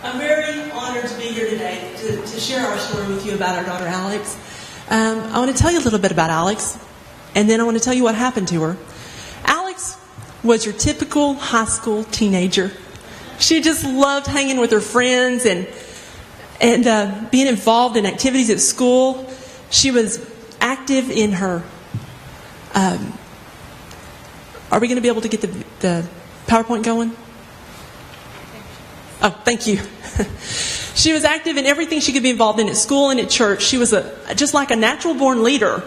I'm very honored to be here today to share our story with you about our daughter Alex. I want to tell you a little bit about Alex, and then I want to tell you what happened to her. Alex was your typical high school teenager. She just loved hanging with her friends and being involved in activities at school. She was active in her... are we going to be able to get the PowerPoint going? Oh, thank you. She was active in everything she could be involved in at school and at church. She was just like a natural-born leader.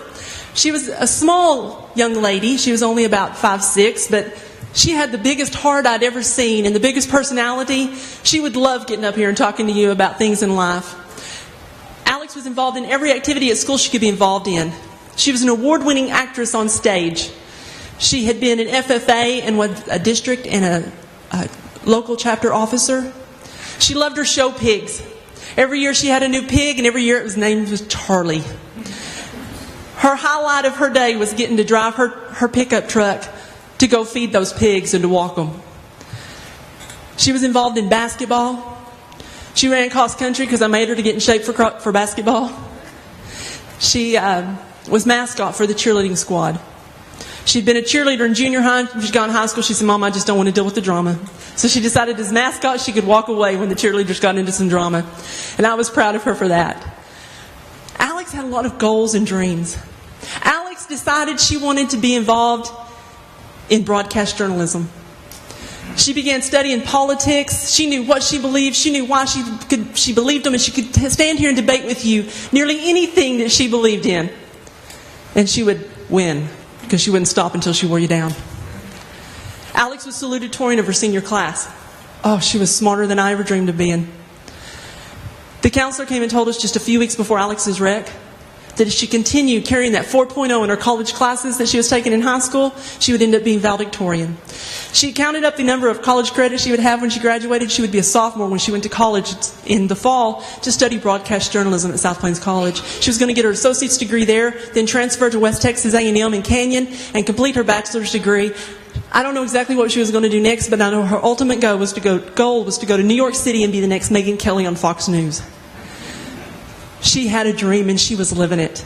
She was a small young lady. She was only about 5'6", but she had the biggest heart I'd ever seen and the biggest personality. She would love getting up here and talking to you about things in life. Alex was involved in every activity at school she could be involved in. She was an award-winning actress on stage. She had been an FFA and was a district and a local chapter officer. She loved her show pigs. Every year she had a new pig, and every year his name was Charlie. Her highlight of her day was getting to drive her pickup truck to go feed those pigs and to walk them. She was involved in basketball. She ran cross country because I made her to get in shape for basketball. She was mascot for the cheerleading squad. She'd been a cheerleader in junior high. When she got in high school, she said, "Mom, I just don't want to deal with the drama." So she decided as mascot she could walk away when the cheerleaders got into some drama. And I was proud of her for that. Alex had a lot of goals and dreams. Alex decided she wanted to be involved in broadcast journalism. She began studying politics. She knew what she believed. She knew why she believed them, and she could stand here and debate with you nearly anything that she believed in. And she would win, because she wouldn't stop until she wore you down. Alex was salutatorian of her senior class. Oh, she was smarter than I ever dreamed of being. The counselor came and told us just a few weeks before Alex's wreck that if she continued carrying that 4.0 in her college classes that she was taking in high school, she would end up being valedictorian. She counted up the number of college credits she would have when she graduated. She would be a sophomore when she went to college in the fall to study broadcast journalism at South Plains College. She was going to get her associate's degree there, then transfer to West Texas A&M in Canyon and complete her bachelor's degree. I don't know exactly what she was going to do next, but I know her ultimate goal was to go to New York City and be the next Megyn Kelly on Fox News. She had a dream and she was living it.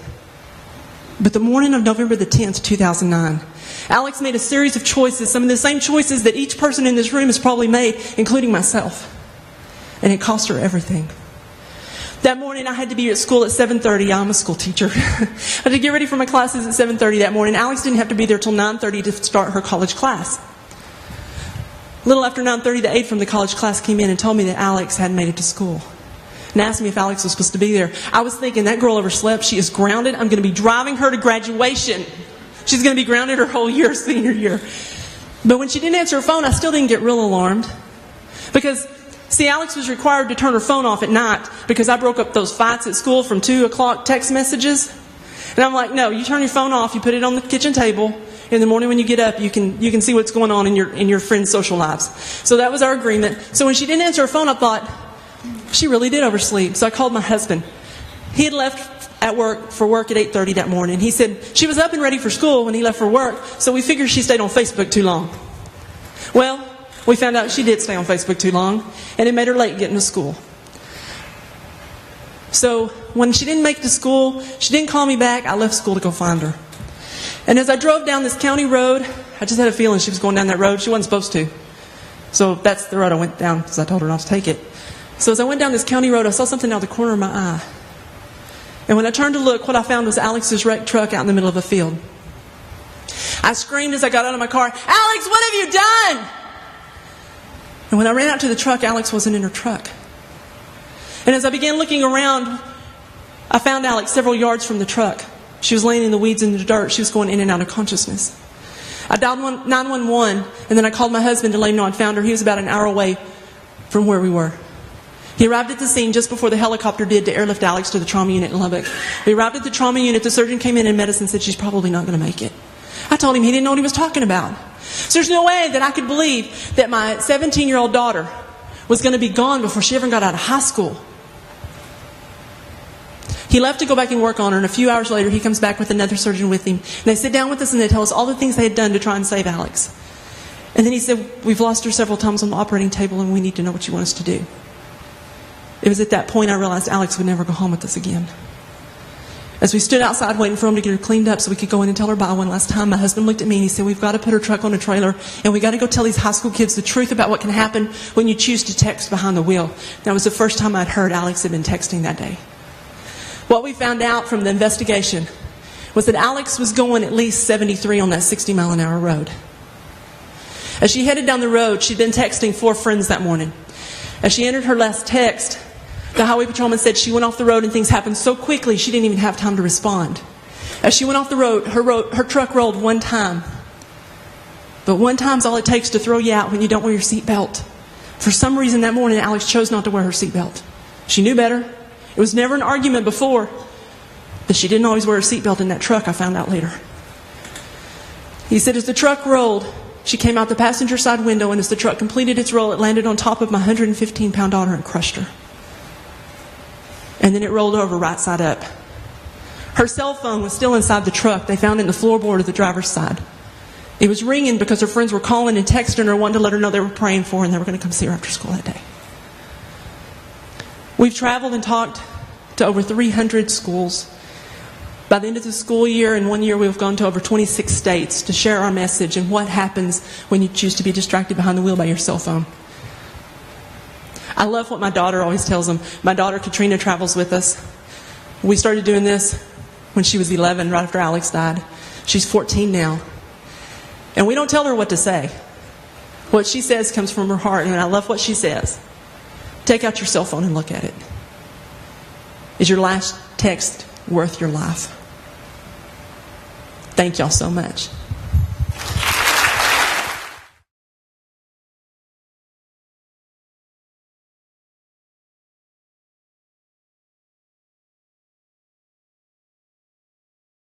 But the morning of November the 10th, 2009, Alex made a series of choices, some of the same choices that each person in this room has probably made, including myself. And it cost her everything. That morning I had to be at school at 7:30. I'm a school teacher. I had to get ready for my classes at 7:30 that morning. Alex didn't have to be there till 9:30 to start her college class. A little after 9:30, the aide from the college class came in and told me that Alex hadn't made it to school. And asked me if Alex was supposed to be there. I was thinking, that girl overslept. She is grounded. I'm going to be driving her to graduation. She's going to be grounded her whole year, senior year. But when she didn't answer her phone, I still didn't get real alarmed. Because, see, Alex was required to turn her phone off at night because I broke up those fights at school from 2 o'clock text messages. And I'm like, no, you turn your phone off, you put it on the kitchen table. In the morning when you get up, you can see what's going on in your friends' social lives. So that was our agreement. So when she didn't answer her phone, I thought, she really did oversleep. So I called my husband. He had left at work at 8:30 that morning. He said she was up and ready for school when he left for work, so we figured she stayed on Facebook too long. Well, we found out she did stay on Facebook too long, and it made her late getting to school. So when she didn't make it to school, she didn't call me back. I left school to go find her. And as I drove down this county road, I just had a feeling she was going down that road. She wasn't supposed to. So that's the road I went down because I told her not to take it. So as I went down this county road, I saw something out the corner of my eye. And when I turned to look, what I found was Alex's wrecked truck out in the middle of a field. I screamed as I got out of my car, "Alex, what have you done?" And when I ran out to the truck, Alex wasn't in her truck. And as I began looking around, I found Alex several yards from the truck. She was laying in the weeds in the dirt. She was going in and out of consciousness. I dialed 911, and then I called my husband to let him know I'd found her. He was about an hour away from where we were. He arrived at the scene just before the helicopter did to airlift Alex to the trauma unit in Lubbock. We arrived at the trauma unit. The surgeon came in and met us and said she's probably not going to make it. I told him he didn't know what he was talking about. So there's no way that I could believe that my 17-year-old daughter was going to be gone before she ever got out of high school. He left to go back and work on her, and a few hours later he comes back with another surgeon with him. And they sit down with us and they tell us all the things they had done to try and save Alex. And then he said, "We've lost her several times on the operating table and we need to know what you want us to do." It was at that point I realized Alex would never go home with us again. As we stood outside waiting for him to get her cleaned up so we could go in and tell her bye one last time, my husband looked at me and he said, we've got to put her truck on a trailer and we've got to go tell these high school kids the truth about what can happen when you choose to text behind the wheel. That was the first time I'd heard Alex had been texting that day. What we found out from the investigation was that Alex was going at least 73 on that 60-mile-an-hour road. As she headed down the road, she'd been texting 4 friends that morning. As she entered her last text, the highway patrolman said she went off the road and things happened so quickly she didn't even have time to respond. As she went off the road, her truck rolled one time. But one time's all it takes to throw you out when you don't wear your seatbelt. For some reason that morning, Alex chose not to wear her seatbelt. She knew better. It was never an argument before. But she didn't always wear her seatbelt in that truck, I found out later. He said as the truck rolled, she came out the passenger side window, and as the truck completed its roll, it landed on top of my 115-pound daughter and crushed her. And then it rolled over right side up. Her cell phone was still inside the truck. They found it in the floorboard of the driver's side. It was ringing because her friends were calling and texting her, wanting to let her know they were praying for her and they were going to come see her after school that day. We've traveled and talked to over 300 schools. By the end of the school year, in 1 year, we've gone to over 26 states to share our message and what happens when you choose to be distracted behind the wheel by your cell phone. I love what my daughter always tells them. My daughter, Katrina, travels with us. We started doing this when she was 11, right after Alex died. She's 14 now. And we don't tell her what to say. What she says comes from her heart, and I love what she says. Take out your cell phone and look at it. Is your last text worth your life? Thank y'all so much.